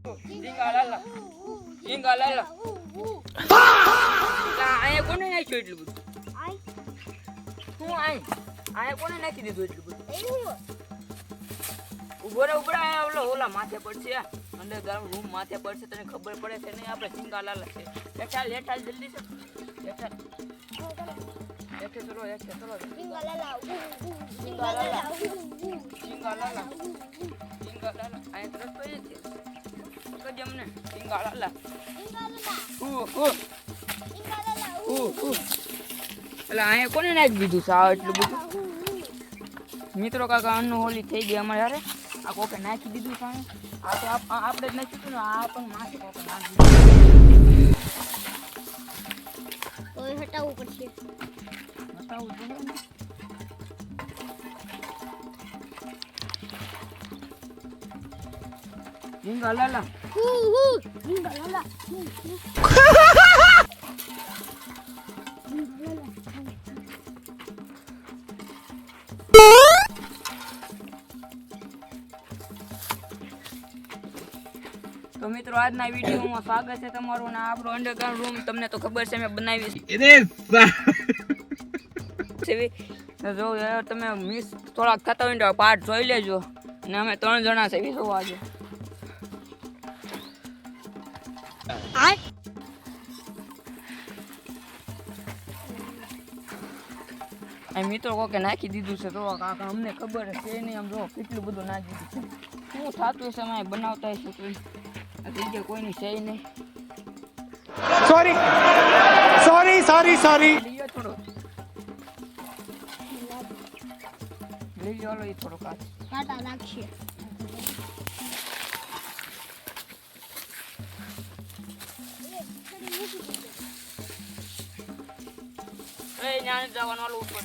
ઝીંગા લાલા ઝીંગા લાલા આયા કોને નાખ્યું એટલું બધું હું આયા કોને નાખી દીધું એટલું બધું ઉભરા ઓલા માથે પડશે અંડરગ્રાઉન્ડ રૂમ માથે પડશે તને ખબર પડે છે નહીં આપણે ઝીંગા લાલા છે લેટાલ જલ્દી છે લેટાલ ચલો ઝીંગા લાલા આયા તો રસ્તો જ છે કદમ ને ઝીંગા લાલા એટલે અહીંયા કોને નાખી દીધું સાવ એટલું બધું મિત્રો કાકા અન્નુ હોલી થઈ ગઈ અમારે યારે આ કોકે નાખી દીધું સામે આ તો આપણે જ નાખ્યું હતું ને આ પણ માથે કોકે નાખી દીધું કોઈ હટાવવું પડશે હટાવવું જોઈએ ને ઝીંગા લાલા ઝીંગા લાલા તો મિત્રો આજના વિડીયોમાં સ્વાગત છે તમારું અને આપણો અંડરગ્રાઉન્ડ રૂમ તમને તો ખબર છે મેં બનાવી છે જો યાર તમે મિસ થોડાક થતા હોય તો પાર્ટ જોઈ લેજો અને અમે 3 જણા છે જોવા આજે આ મિત્રો કોકે નાખી દીધું છે તો કાકા અમને ખબર છે નહીં આમ જો કેટલું બધું નાખી દીધું છે શું થતું હશે અમે બનાવતા હશે કોઈ આ જગ્યા કોઈની છે નહીં સોરી લીયો થોડો લઈ લો એ થોડો કાટા નાખીએ જવાનું ઉપર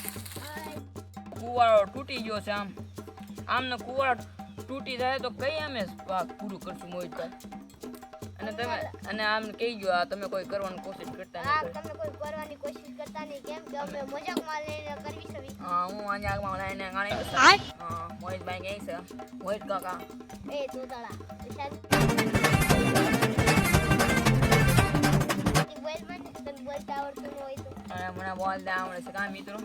કુવાડો તૂટી ગયો છે આમને કુવાડો તૂટી જાય તો કઈ અમે પૂરું કરશું મોહિતભાઈ અને તમે અને આમ કહી ગયો તમે કોઈ કરવાની કોશિશ કરતા નહીં તમે કોઈ કરવાની કોશિશ કરતા નહીં કેમ કે અમે મજાકમાં લઈને કરવી છે હું મજાકમાં લઈને ગાણી મોહિતભાઈ કહે છે મોહિત કાકા એ તોતાળા મને બોલતા આવડે છે કાંઈ મિત્રો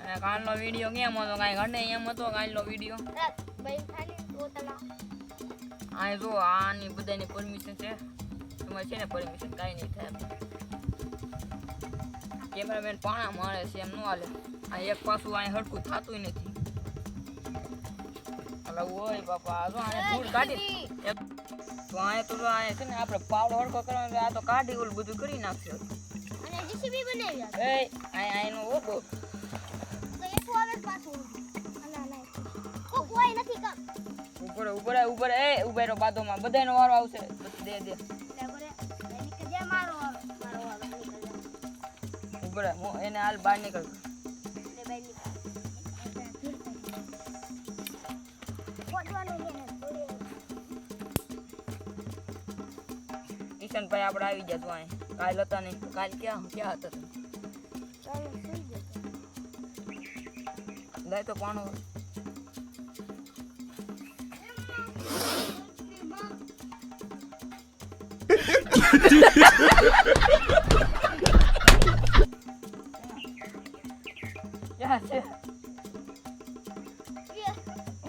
અને કાલનો વિડીયો કેમ હતો કાંઈ ઘટે એમ હતો કાલનો વિડીયો આ જો આની બધાની પરમિશન છે તમારે છે ને પરમિશન કાંઈ નહીં થાય કેમેરામેન પાણા મારે છે એમ ન હાલે આ એક પાછું અહીં હરખું થતું નથી એટલે ઓય બાપા જો આને ધૂળ કાઢી તો અહીંયા તો અહીંયા છે ને આપણે પાવડો હરખો કરવાનો આ તો કાઢી ઓલું બધું કરી નાખશે જીસીબી બનાવી એ આઈનો ઓબો તો એ તો આવે પાછું ના કોઈ નથી કામ ઉપર એ ઉભેરો બાદોમાં બધાનો વારો આવશે દે લે બરે નીકળ જા મારો વારો ઉપર એને હાલ બહાર નીકળ લે બહાર નીકળ પોડવાનું છે ઈશન ભાઈ આપણે આવી જતું અહીં કાલ હતા નહીં કાલ ક્યાં હતા લઈ તો પાણો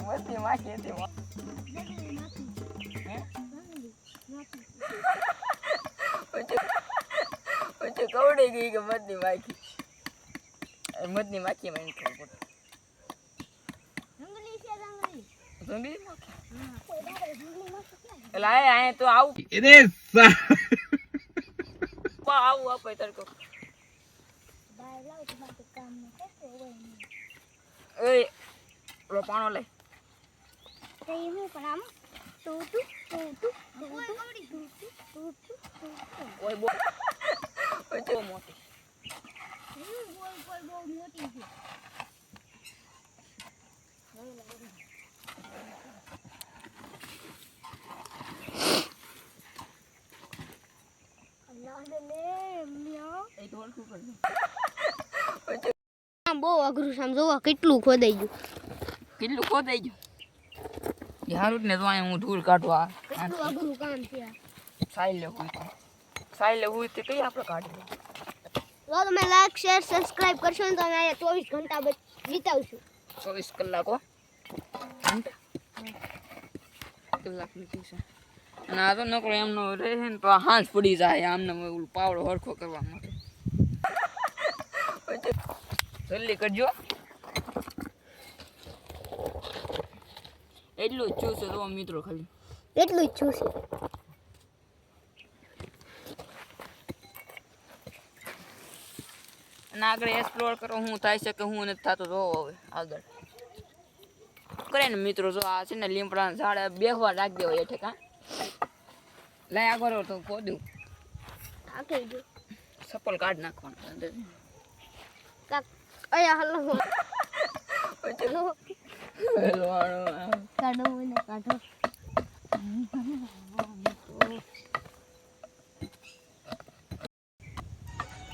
મસ્તી માખી હતી કવડી ગઈ કે મધની માખી મને ખબર જંગલી એટલે આ તો આવું આવું આપે તડકો એ લો પાણો લઈ ઓય બોલ ઓય મોટી બહુ મોટી છે બહુ અઘરું છે. આમ જોવો કેટલું ખોદાઈ ગયું. હારું જ ને તો અહીંયા હું ધૂળ કાઢવા કેટલું અઘરું કામ છે સાઈ લેવું તે કઈ આપણે કાઢી જો તમે લાઈક શેર સબસ્ક્રાઇબ કરશો ને તો અમે અહીંયા 24 ઘંટા વિતાવશું 24 કલાકો કલાક લીધી છે અને આ તો નકરો એમનો રહે ને તો હાંસ પડી જાય આમને ઓલું પાવડો હરખો કરવા માટે જલ્દી કરજો એટલું જ છું છે તો મિત્રો ખાલી એટલું જ છું છે અને આગળ એક્સપ્લોર કરો હું થાય છે કે હું નથી થતો જોવો હવે આગળ કરે ને મિત્રો જો આ છે ને લીમડાના ઝાડ બેહવા રાખી દેવાય એટલે કાં લઈ આગળ તો ખોદ્યું આખી જો સપલ કાઢ નાખવાનું અંદર કાક અયા હલો કાઢો મને કાઢો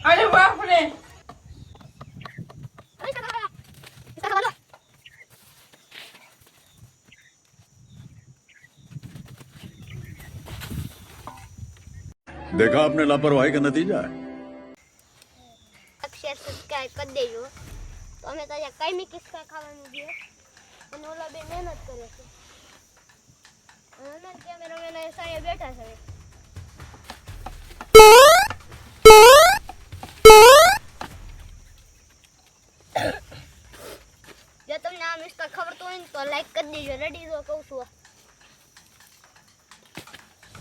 અરે બાપ રે देखा आपने लापरवाही का नतीजा है શેર સબસ્ક્રાઇબ કરી દેજો તો અમે તો અહીંયા કાયમી કિસ્સા ખાવાનું છે અને ઓલા બે મહેનત કરે છે અને અમે કેમેરામેન સામે બેઠા છે જો તમને આ મિસ્ટર ખબર તો હોય ને તો લાઈક કરી દેજો રેડી જો કહું છું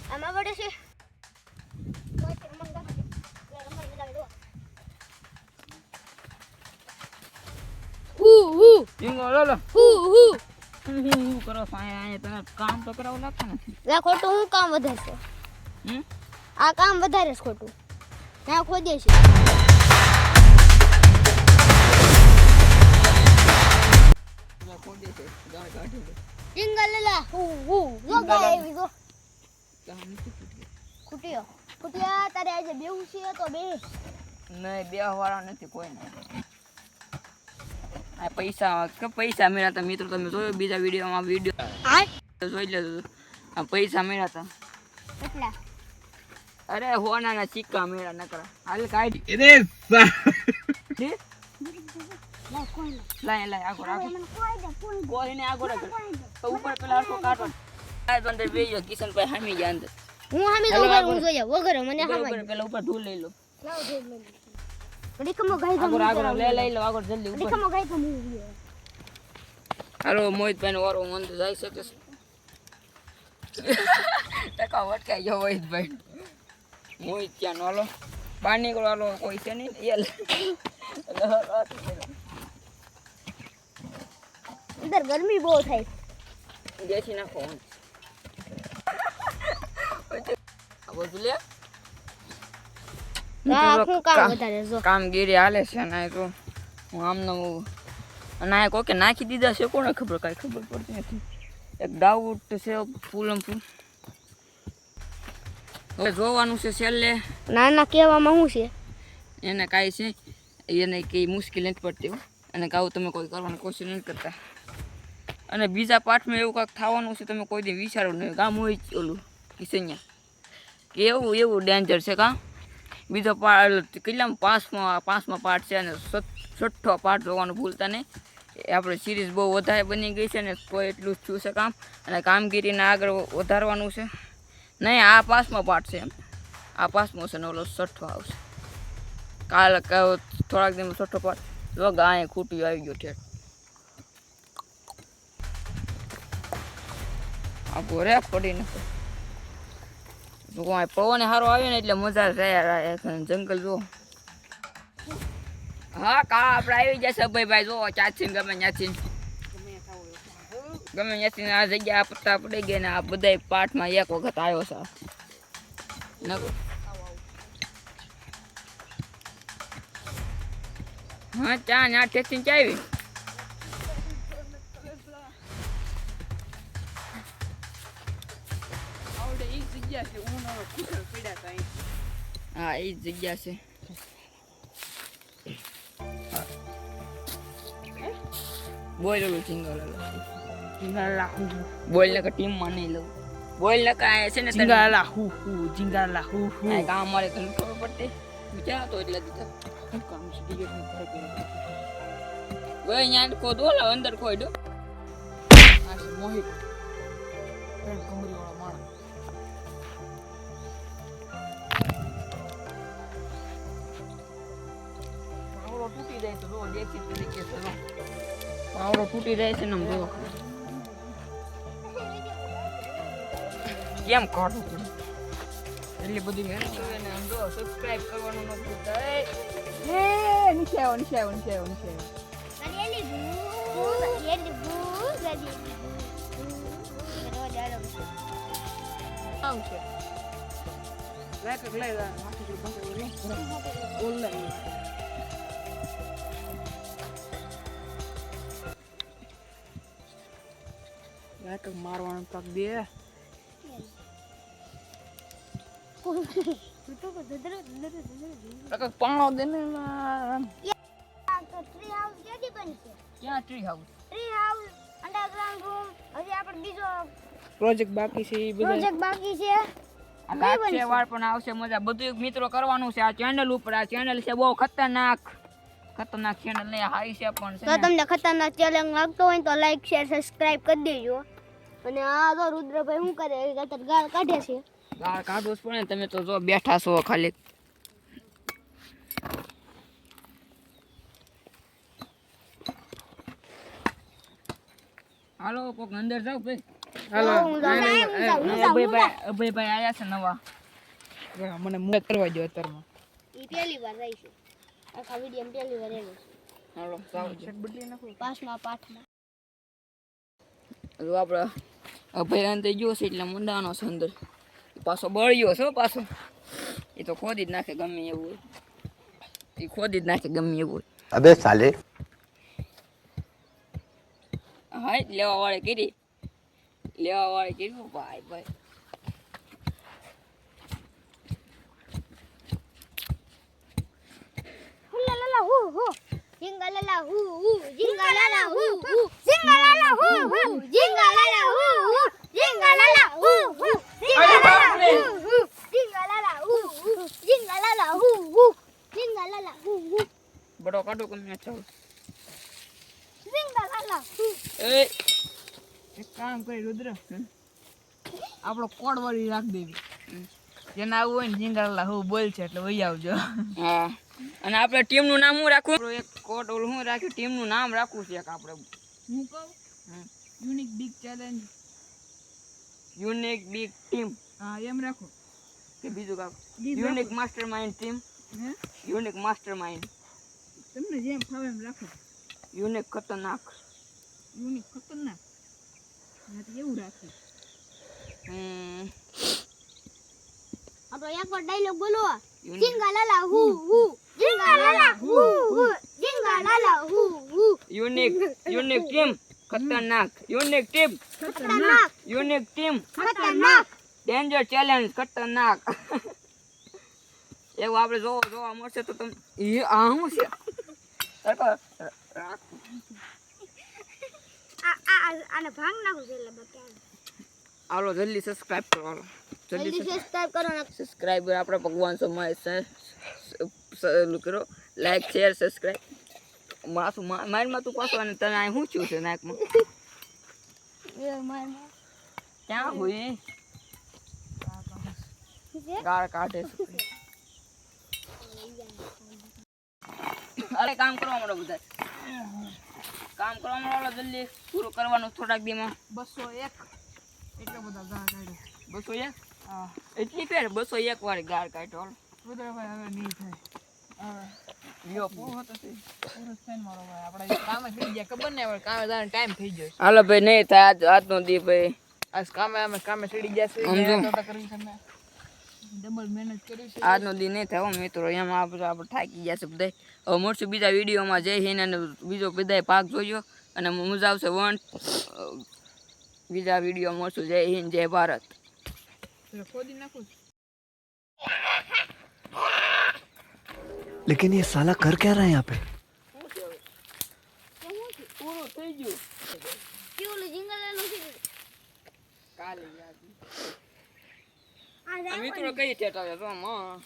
આમાં પડે છે ઇંગો લો કરો સાયા તને કામ તો કરાવવું લાગતું નથી આ ખોટું હું કામ વધારે છે આ કામ વધારે છે ખોટું ત્યાં ખોદે છે જિંગલ લા જો ગાય આવી જો કુટિયા તારે આજે બેહું છે તો બે નહીં બે વાળા નથી કોઈ નહીં આ પૈસા મેળા હતા મિત્રો તમે જોયો બીજા વિડીયોમાં જોઈ લેજો આ પૈસા મેળા હતા કેટલા અરે હોનાના સિક્કા મેળા નકરા હાલ કાઢી લાય આગળ કોઈને આગળ તો ઉપર પેલા આખો કાઢો અંદર બેયો કિશનભાઈ હામી ગયા અંદર હું હામી તો ઉપર હું જોયા વગર મને હામી પેલા ઉપર ધૂળ લઈ લો લાવ ધૂળ લઈ લો રીકમો ગાઈ આગળ લઈ લો આગળ જલ્દી ઉપર રીકમો ગાઈ તો મૂવી હાલો મોહિતભાઈ નો વારો અંદર જાય શકે છે ટકા વટકાઈ ગયો મોહિતભાઈ મોહિત ત્યાં નો હાલો બહાર નીકળો હાલો કોઈ છે નહીં ઇધર ગરમી બહુ થાય દેખી નાખો આ બધું લે હું કામ વધારે જો કામગીરી હાલે છે ને તો હું આમને અને આ કોકે નાખી દીધા છે કોને ખબર કાંઈ ખબર પડતી નથી એક ડાઉટ છે ફૂલમ ફૂલ હવે જોવાનું છે છેલ્લે નાના કહેવામાં શું છે એને કાંઈ છે એને કંઈ મુશ્કેલ નથી પડતી અને કાવું તમે કોઈ કરવાની કોશિશ નથી કરતા અને બીજા પાઠમાં એવું કાંઈક થવાનું છે તમે કોઈ દી વિચારો નહીં ગામ હોય ઓલું કિસૈયા કે એવું ડેન્જર છે કાં બીજો પાર્ટ કેટલામાં પાંચમા પાર્ટ છે અને છઠ્ઠો પાર્ટ જોવાનું ભૂલતા નહીં એ આપણે સિરીઝ બહુ વધારે બની ગઈ છે ને કોઈ એટલું જ થયું છે કામ અને કામગીરીને આગળ વધારવાનું છે નહીં આ પાંચમો પાર્ટ છે એમ આ પાંચમો છે ને ઓલો છઠ્ઠો આવશે કાલે થોડાક દિવસ છઠ્ઠો પાર્ટ જો ગાય ખૂટી આવી ગયો ઠેઠ આ ઘોરે પડી નથી જો પવન સારો આવ્યો ને એટલે મજા રહ્યા જંગલ જો હા કા આપણે આવી જશે ભાઈ જો ચાચી ગમે ત્યાંથી આ જગ્યા પત્તા પડી ગયા ને આ બધા પાઠમાં એક વખત આવ્યો છે હા ચા ને ટેસ્ટિંગ ચાવી હા એ જ જગ્યા છે બોલેલું સિંગલ Jingala hu hu. બોલ ને કે ટીમમાં નહીં લઉં. બોલ ને કે આ છે ને તને Jingala hu hu. Jingala hu hu. આ કામ મળે તને ખબર પડતી વિચાર તો એટલે દીધો હું કામ છે ડીજે નું ઘર કર્યું. ભાઈ અહીંયા ખોદ ઓલા અંદર ખોડો આ છે મોહિત. ત્રણ કમરી વાળો માણસ. પાવડો તૂટી જાય તો જો દેખી તરીકે છે જો. પાવડો તૂટી જાય છે ને આમ જો કેમ કાઢું પડે એટલી બધી મહેનત કરે ને આમ જો સબસ્ક્રાઇબ કરવાનું ન ભૂલતા એ નીચે આવો નીચે આવો નીચે આવો નીચે આવો ગડિયાની ભૂ ગડિયાની ભૂ ગડિયાની ભૂ રોજ આડમ છે આમ છે. લેક લઈ જા માથે જો બંધ કરી ઓનલાઈન. લેક મારવાનું તક દે. લેક પાણો દે ને આમ. ટ્રી હાઉસ ક્યાંથી બનશે ક્યાં tree house tree house underground room હજી આપણે બીજો પ્રોજેક્ટ બાકી છે એ બધા પ્રોજેક્ટ બાકી છે આ લાગશે વાર પણ આવશે મજા બધું મિત્રો કરવાનું છે આ ચેનલ ઉપર આ ચેનલ છે બહુ ખતરનાક ચેનલ ને હારી છે પણ છે તો તમને ખતરનાક ચેલેન્જ લાગતો હોય તો લાઈક શેર સબસ્ક્રાઇબ કરી દેજો અને આ તો રુદ્રભાઈ શું કરે કતર ગાળ કાઢે છે ગાળ કાઢવું જ પડે ને તમે તો જો બેઠા છો ખાલી હાલો કોક અંદર જાવ ભાઈ હાલો અભયભાઈ આયા છે નવા મને મુરત કરવા દો અત્યારમાં. ઈ પહેલી વાર રહી છે આખા વિડીયો પહેલી વાર એવો હાલો જાવ શર્ટ બદલી નાખો. પાંચમા પાઠમાં જો આપણે અભય અંદર ગયો છે એટલે મંડાનો છે અંદર પાછો બળ્યો છે પાછો એ તો ખોદી જ નાખે ગમે એવું હોય એ ખોદી જ નાખે ગમે એવું હોય अबे साले હા લેવા વાળે કર્યું ભાઈ ભાઈ હુલાલા હુ હુ જિંગાલાલા હુ હુ જિંગાલાલા હુ હુ જિંગાલાલા હુ હુ જિંગાલાલા હુ હુ જિંગાલાલા હુ હુ જિંગાલાલા હુ હુ જિંગાલાલા હુ હુ જિંગાલાલા હુ હુ બડો કાઢો કમ ચાલ જિંગાલાલા હુ એ એક કામ કરી રુદ્ર આપણો કોડ વાળી રાખ દેવી. જેને આવું હોય ને જિંગાલા હું બોલ છે એટલે વહી આવજો. હા અને આપણે ટીમનું નામ શું રાખવું એક કોટ ઓલું શું રાખ્યું ટીમનું નામ રાખવું છે એક આપણે હું કહું unique big challenge. Unique big team હા એમ રાખો કે બીજું કામ યુનિક માસ્ટરમાઇન્ડ ટીમ હે યુનિક માસ્ટરમાઇન્ડ તમને જેમ ફાવે એમ રાખો. યુનિક ખતરનાક યુનિક ખતરનાક હા એવું રાખો. આપણો એકવાર ડાયલોગ બોલો યુનિક જિંગાલાલા હુ હુ જિંગાલાલા હુ હુ જિંગાલાલા હુ હુ યુનિક ટીમ ખતરનાક યુનિક ટીમ ખતરનાક યુનિક ટીમ ખતરનાક ડેન્જર ચેલેન્જ ખતરનાક એવું આપણે જોવા મળશે તો તમે આ શું છે આને ભાંગ નાખું છે એટલે બતાવ હાલો જલ્દી સબસ્ક્રાઇબ કરો હાલો જલ્દી સબસ્ક્રાઇબ કરો ને સબસ્ક્રાઇબર આપણે ભગવાન સમાય સલું કરો લાઈક શેર સબસ્ક્રાઇબ માસું મારમાં તું પાછો અને તને અહીં શું થયું છે નાકમાં ક્યાં હોય ગાળ કાઢે છે અરે કામ કરવા માંડો બધા કામ કરવા માંડો જલ્દી પૂરું કરવાનું થોડાક દીમાં 201 એટલા બધા ગા કાઢ્યો. 201 હા એટલી ફેર 201 વાર ગાળ કાઢ્યો રુદ્રભાઈ હવે નહીં થાય. હવે લ્યો પૂરો હતો તે પૂરો થઈને મારો ભાઈ આપણે કામે થઈ ગયા ખબર ને હવે કામે જવાનો ટાઈમ થઈ ગયો છે. હાલો ભાઈ નહીં થાય આજનો દી ભાઈ આજ કામે ચડી ગયા છે. સમજો. મહેનત તો કરવી છે ને. ડબલ મહેનત કરી છે. આજનો દી નહીં થાય હો મિત્રો એમાં આપણે થાકી ગયા છે બધા હવે મળશું બીજા વિડીયોમાં જય હિન્દ અને બીજો બધાય ભાગ જોજો અને મજા આવશે બીજા વિડીયો મળશું જય હિન્દ જય ભારત એટલે ખોદી નાખું છું. लेकिन ये साला कर क्या रहा है यहाँ पे? પૂરું થઈ ગયું કેવું જિંગલાલા કાલે યાદ આ આ જાય મિત્રો કઈ ઠેઠ આવે તો માં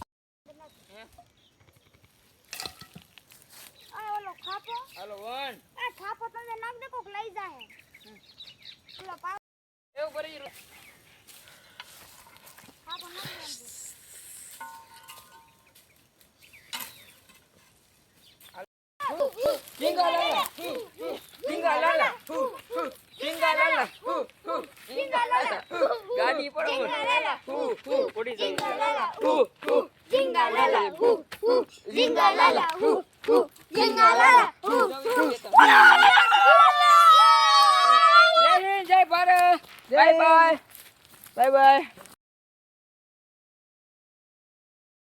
આ ઓલો ખાપો હાલો વન આ ખાપો તમને નાખ દે કોક લઈ જાય ઓલો પાવ એવું કરી ખાપો નાખ દે Jingalala, jingalala, jingalala, jingalala, ગાડી પર પડી Jingalala, જાય jingalala, jingalala, jingalala. જય હિન્દ જય Bharat bye bye bye bye